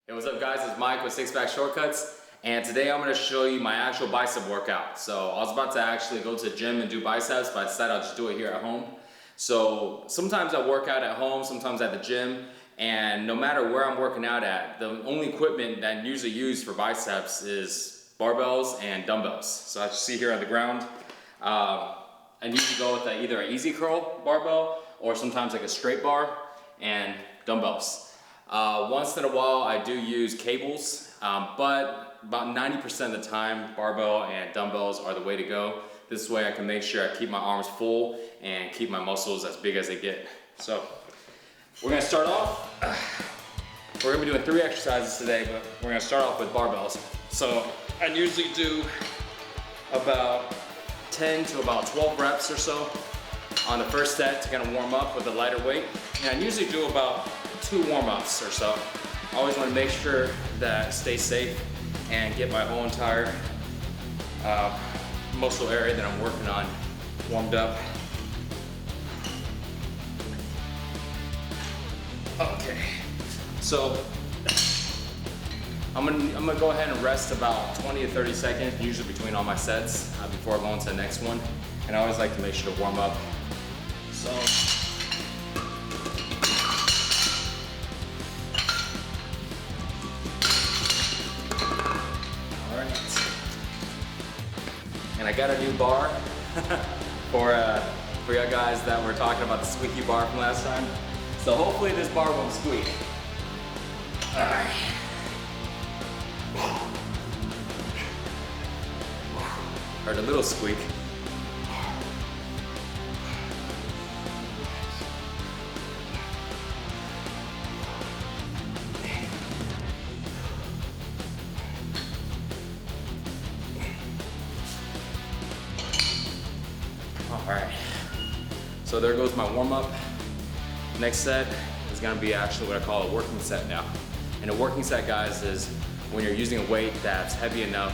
Hey, what's up guys, it's Mike with Six Pack Shortcuts, and today I'm going to show you my actual bicep workout. So I was about to actually go to the gym and do biceps, but I decided I'll just do it here at home. So sometimes I work out at home, sometimes at the gym, and no matter where I'm working out at, the only equipment that I usually use for biceps is barbells and dumbbells. So as you see here on the ground, I usually go with either an easy curl barbell or sometimes like a straight bar and dumbbells. Once in a while I do use cables, but about 90% of the time barbell and dumbbells are the way to go. This way I can make sure I keep my arms full and keep my muscles as big as they get. So we're gonna start off, we're gonna be doing 3 exercises today, but we're gonna start off with barbells. So I usually do about 10 to about 12 reps or so on the first set to kind of warm up with a lighter weight. And I usually do about 2 warm-ups or so. I always want to make sure that I stay safe and get my whole entire muscle area that I'm working on warmed up. Okay, so I'm gonna go ahead and rest about 20 to 30 seconds, usually between all my sets, before I go into the next one. And I always like to make sure to warm up. So. And I got a new bar for you guys that were talking about the squeaky bar from last time. So hopefully this bar won't squeak. All right. Heard a little squeak. Alright, so there goes my warm-up. Next set is going to be actually what I call a working set now. And a working set, guys, is when you're using a weight that's heavy enough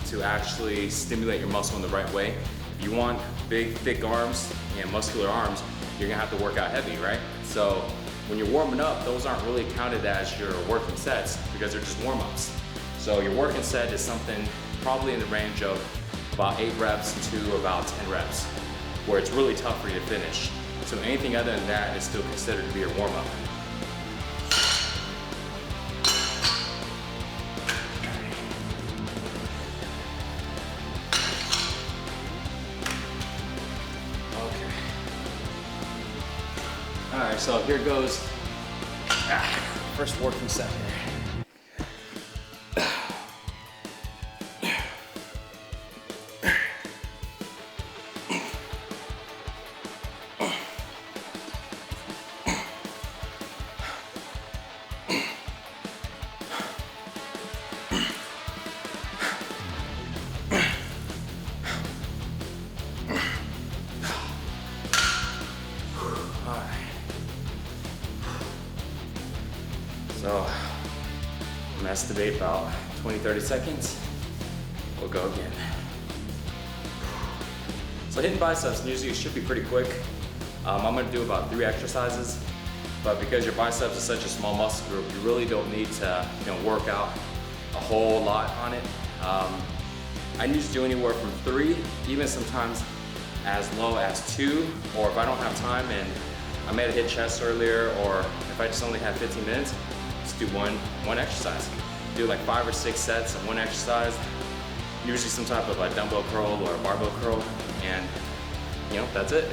to actually stimulate your muscle in the right way. If you want big, thick arms and muscular arms, you're going to have to work out heavy, right? So when you're warming up, those aren't really counted as your working sets because they're just warm-ups. So your working set is something probably in the range of about 8 reps to about 10 reps. Where it's really tough for you to finish. So anything other than that is still considered to be your warm-up. Okay. All right, so here goes first working set here. So I'm gonna estimate about 20-30 seconds. We'll go again. So hitting biceps usually should be pretty quick. I'm gonna do about 3 exercises, but because your biceps is such a small muscle group, you really don't need to work out a whole lot on it. I usually do anywhere from 3, even sometimes as low as 2, or if I don't have time and I may have hit chest earlier, or if I just only have 15 minutes, just do one exercise. Do like 5 or 6 sets of one exercise, usually some type of a dumbbell curl or a barbell curl, and that's it.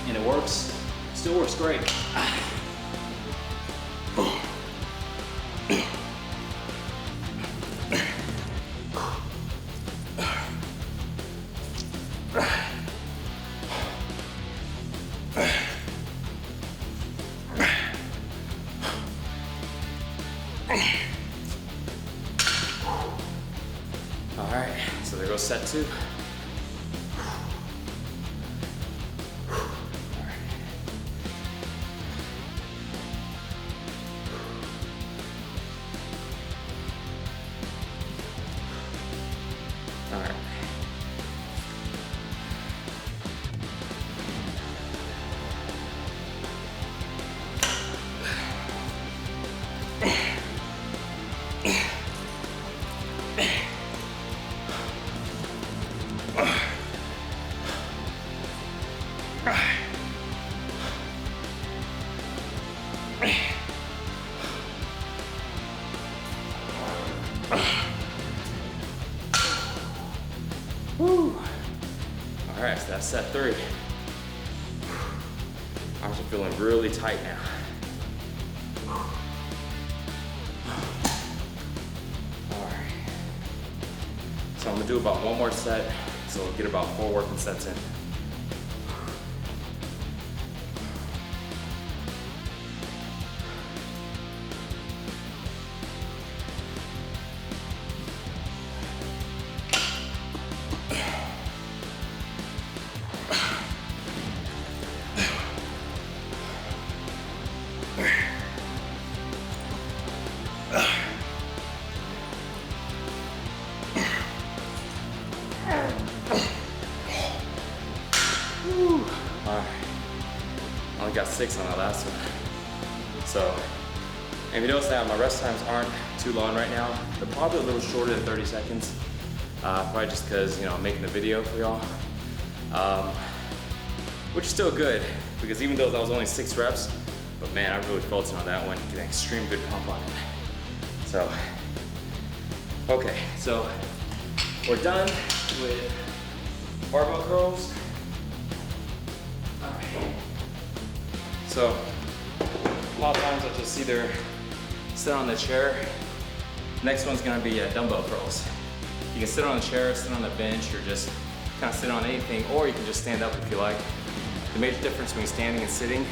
And it works, still works great. All right, so there goes set 2. All right. All right. guys, that's set 3. Arms are feeling really tight now. All right. So I'm gonna do about 1 more set, so we'll get about 4 working sets in. I only got 6 on that last one. So, and if you notice that my rest times aren't too long right now. They're probably a little shorter than 30 seconds. Probably just because, you know, I'm making a video for y'all. Which is still good, because even though that was only 6 reps, but man, I really felt it on that one. Get an extreme good pump on it. So, okay, so we're done with barbell curls. All right. So, a lot of times I'll just either sit on the chair. Next one's gonna be dumbbell curls. You can sit on a chair, sit on a bench, or just kind of sit on anything, or you can just stand up if you like. The major difference between standing and sitting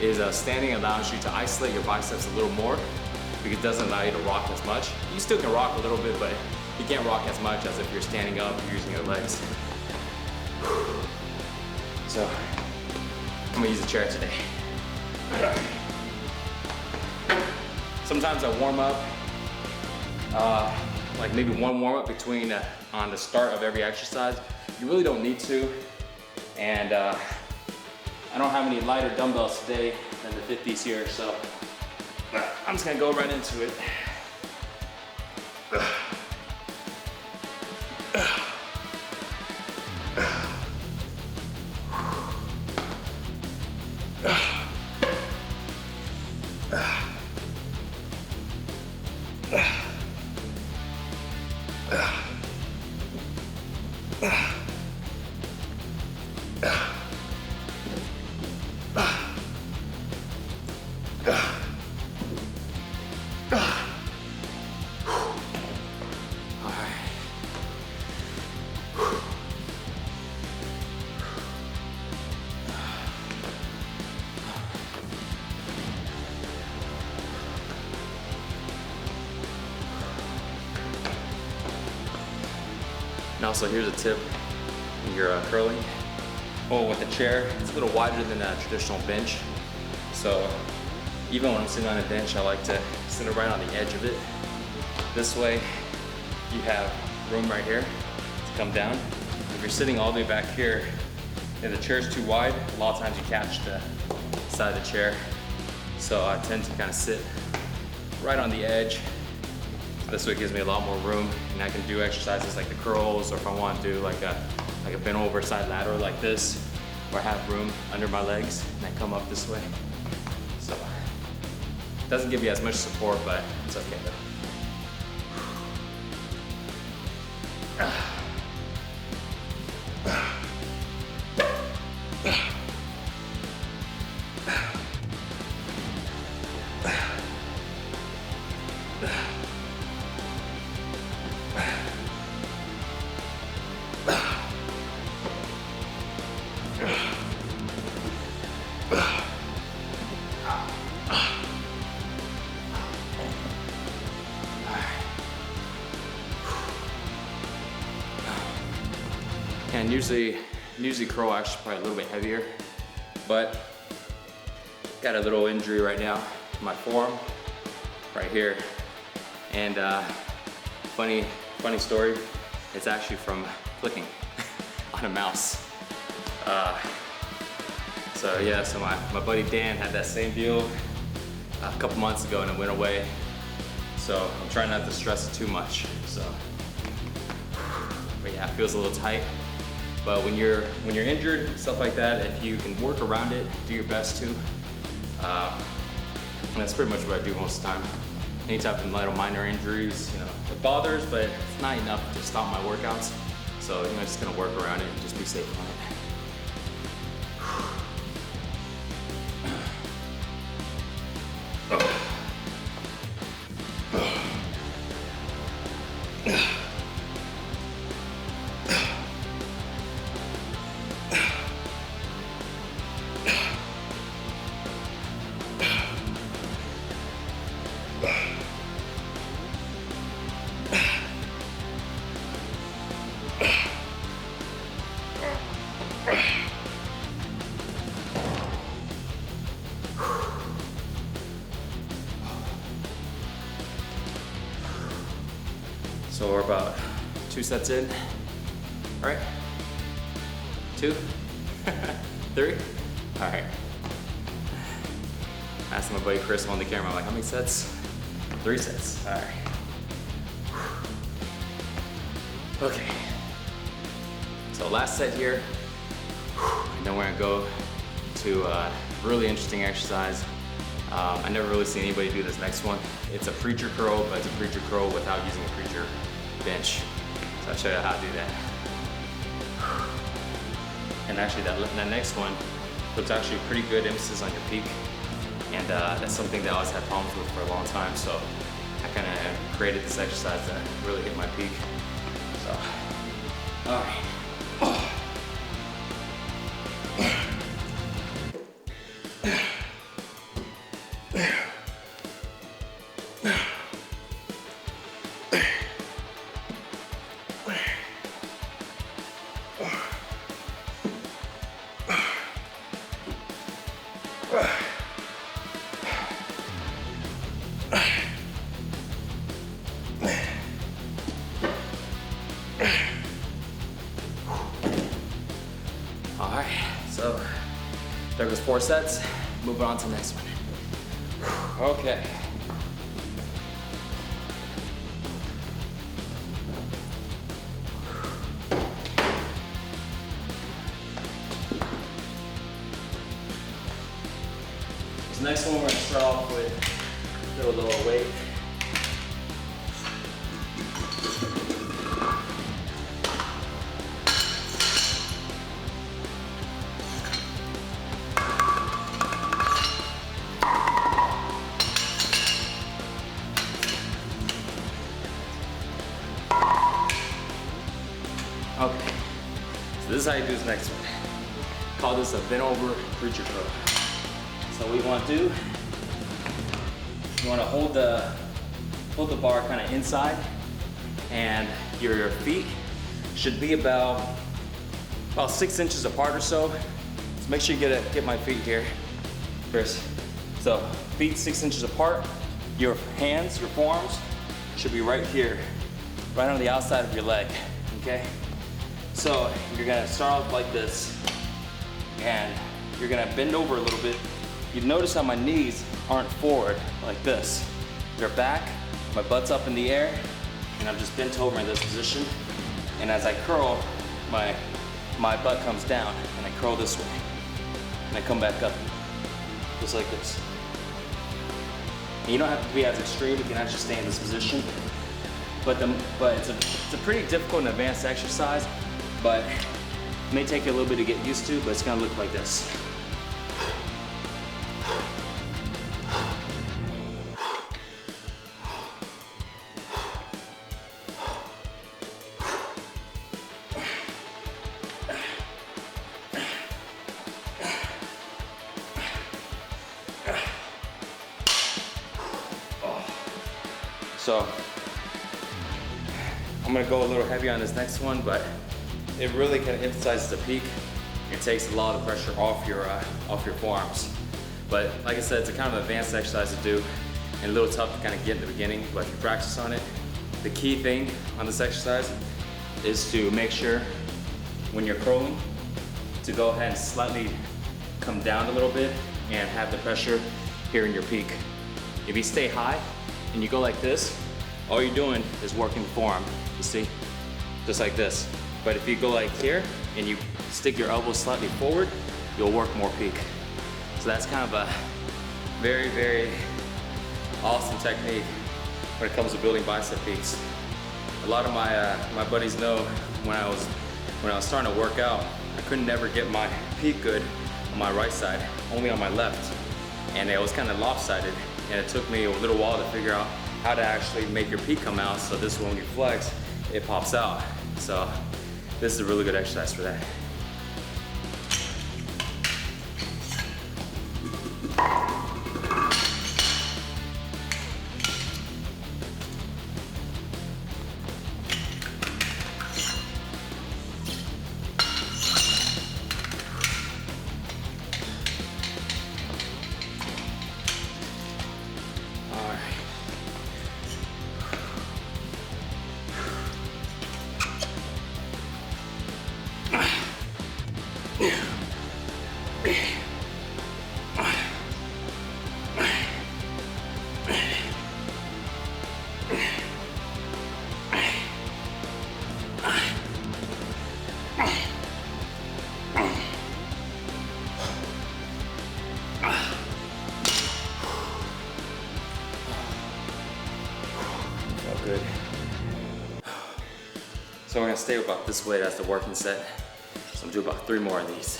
is standing allows you to isolate your biceps a little more because it doesn't allow you to rock as much. You still can rock a little bit, but you can't rock as much as if you're standing up or using your legs. So, I'm gonna use the chair today. Sometimes I warm up, like maybe 1 warm up between on the start of every exercise. You really don't need to. And I don't have any lighter dumbbells today than the 50s here, so I'm just gonna go right into it. And also, here's a tip when you're curling. Oh, with the chair, it's a little wider than a traditional bench. So even when I'm sitting on a bench, I like to sit right on the edge of it. This way, you have room right here to come down. If you're sitting all the way back here, and the chair's too wide, a lot of times you catch the side of the chair. So I tend to kind of sit right on the edge. This way it gives me a lot more room, and I can do exercises like the curls, or if I want to do like a bent over side lateral like this, where I have room under my legs and I come up this way. So it doesn't give you as much support, but it's okay though. And usually curl actually probably a little bit heavier, but got a little injury right now in my forearm, right here. And funny story, it's actually from clicking on a mouse. So yeah, so my buddy Dan had that same deal a couple months ago and it went away. So I'm trying not to stress it too much. So, but yeah, it feels a little tight. But when you're injured, stuff like that, if you can work around it, do your best to. And that's pretty much what I do most of the time. Any type of little minor injuries, you know, it bothers, but it's not enough to stop my workouts. So I'm just gonna work around it and just be safe on it. So we're about 2 sets in. All right, 2, 3, all right. I asked my buddy Chris on the camera, I'm like, how many sets? 3 sets, all right. Okay, so last set here, and then we're gonna go to a really interesting exercise. I never really seen anybody do this next one. It's a preacher curl, but it's a preacher curl without using a preacher bench. So I'll show you how to do that. And actually that next one looks actually pretty good emphasis on your peak. And that's something that I always had problems with for a long time. So I kind of created this exercise that really hit my peak. So, all right. All right, so there goes 4 sets. Moving on to the next one. Okay. This next one we're gonna start off with a little lower weight. Okay, so this is how you do this next one. Call this a bent over preacher curl. So what you want to do, you want to hold the bar kind of inside, and your feet should be about 6 inches apart or so. So make sure you get my feet here, Chris. So feet 6 inches apart. Your hands, your forearms should be right here, right on the outside of your leg. Okay. So you're gonna start off like this, and you're gonna bend over a little bit. You notice how my knees aren't forward like this. They're back, my butt's up in the air, and I'm just bent over in this position. And as I curl, my butt comes down, and I curl this way. And I come back up, just like this. And you don't have to be as extreme, you can actually stay in this position. But it's a pretty difficult and advanced exercise, but it may take you a little bit to get used to, but it's gonna look like this. So I'm gonna go a little heavy on this next one, but it really kind of emphasizes the peak. It takes a lot of pressure off your forearms. But like I said, it's a kind of advanced exercise to do and a little tough to kind of get in the beginning, but if you practice on it, the key thing on this exercise is to make sure when you're curling to go ahead and slightly come down a little bit and have the pressure here in your peak. If you stay high and you go like this, all you're doing is working the forearm, you see? Just like this. But if you go like here and you stick your elbows slightly forward, you'll work more peak. So that's kind of a very, very awesome technique when it comes to building bicep peaks. A lot of my buddies know when I was starting to work out, I couldn't never get my peak good on my right side, only on my left. And it was kind of lopsided. And it took me a little while to figure out how to actually make your peak come out, so this when you flex, it pops out. So this is a really good exercise for that. Good. So we're gonna stay about this weight as the working set. So I'm gonna do about 3 more of these.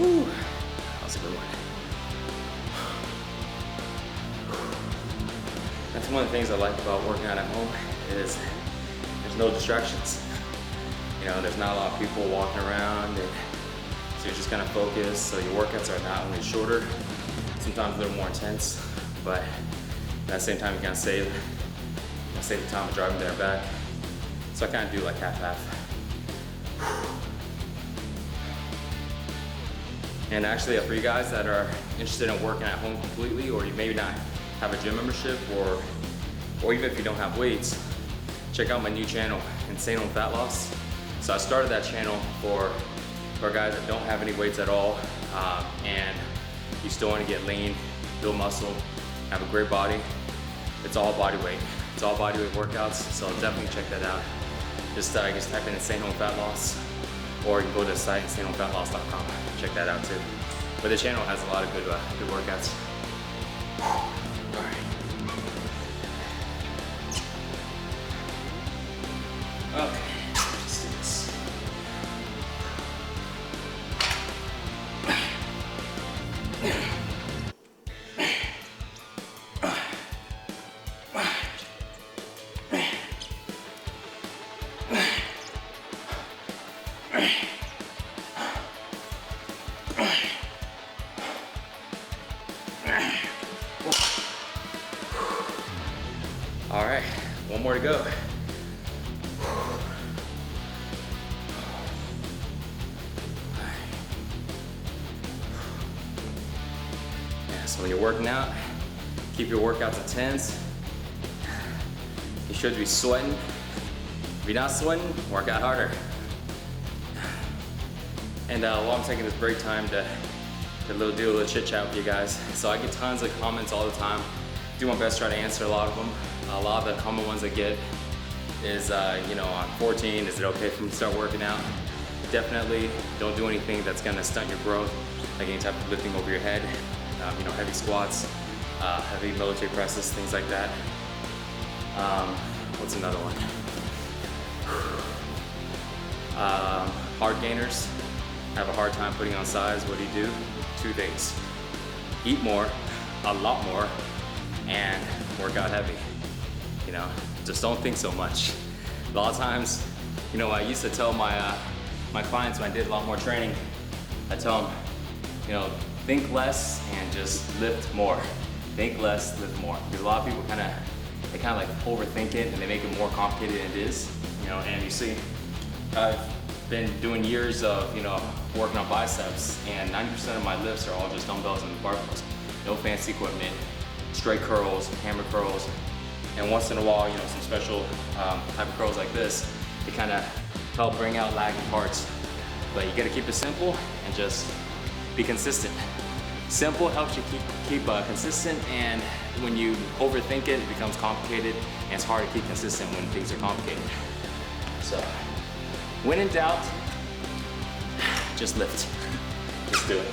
Whew. That was a good one. That's one of the things I like about working out at home is there's no distractions. You know, there's not a lot of people walking around, and so you're just kind of focused. So your workouts are not only shorter, sometimes a little more intense, but at the same time you kind of save the time of driving there and back. So I kind of do like half-half. And actually, for you guys that are interested in working at home completely, or you maybe not have a gym membership, or even if you don't have weights, check out my new channel, Insane on Fat Loss. So I started that channel for guys that don't have any weights at all, and you still want to get lean, build muscle, have a great body. It's all body weight. It's all body weight workouts, so definitely check that out. Just type in Insane on Fat Loss, or you can go to the site, sixpackabs.com. Check that out too. But the channel has a lot of good workouts. All right. Okay, let's do this. All right, one more to go. Yeah, so when you're working out, keep your workouts intense. You should be sweating. If you're not sweating, work out harder. And while I'm taking this break time to do a little chit chat with you guys. So I get tons of comments all the time. Do my best to try to answer a lot of them. A lot of the common ones I get is, you know, I'm 14, is it okay for me to start working out? Definitely don't do anything that's gonna stunt your growth, like any type of lifting over your head, you know, heavy squats, heavy military presses, things like that. What's another one? Hard gainers have a hard time putting on size. What do? 2 things. Eat more, a lot more, and work out heavy. You know, just don't think so much. A lot of times, you know, I used to tell my clients when I did a lot more training, I tell them, you know, think less and just lift more. Think less, lift more. Because a lot of people kind of like overthink it and they make it more complicated than it is. You know, and you see, I've been doing years of, you know, working on biceps, and 90% of my lifts are all just dumbbells and barbells. No fancy equipment, straight curls, hammer curls, and once in a while, you know, some special type of curls like this to kind of help bring out lagging parts. But you gotta keep it simple and just be consistent. Simple helps you keep consistent, and when you overthink it, it becomes complicated, and it's hard to keep consistent when things are complicated. So, when in doubt, just lift. Just do it.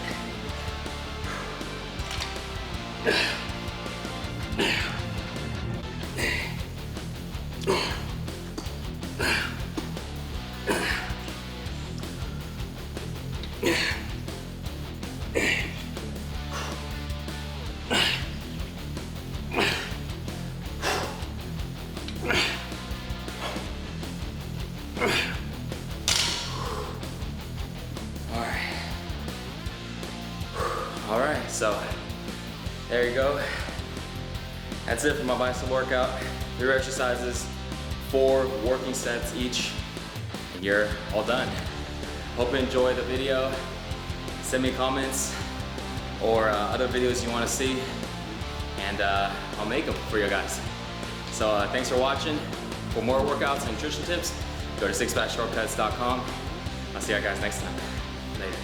All right, so there you go. That's it for my bicep workout. 3 exercises, 4 working sets each, and you're all done. Hope you enjoyed the video. Send me comments or other videos you want to see, and I'll make them for you guys. So thanks for watching. For more workouts and nutrition tips, go to SixPackShortcuts.com. I'll see you guys next time. Later.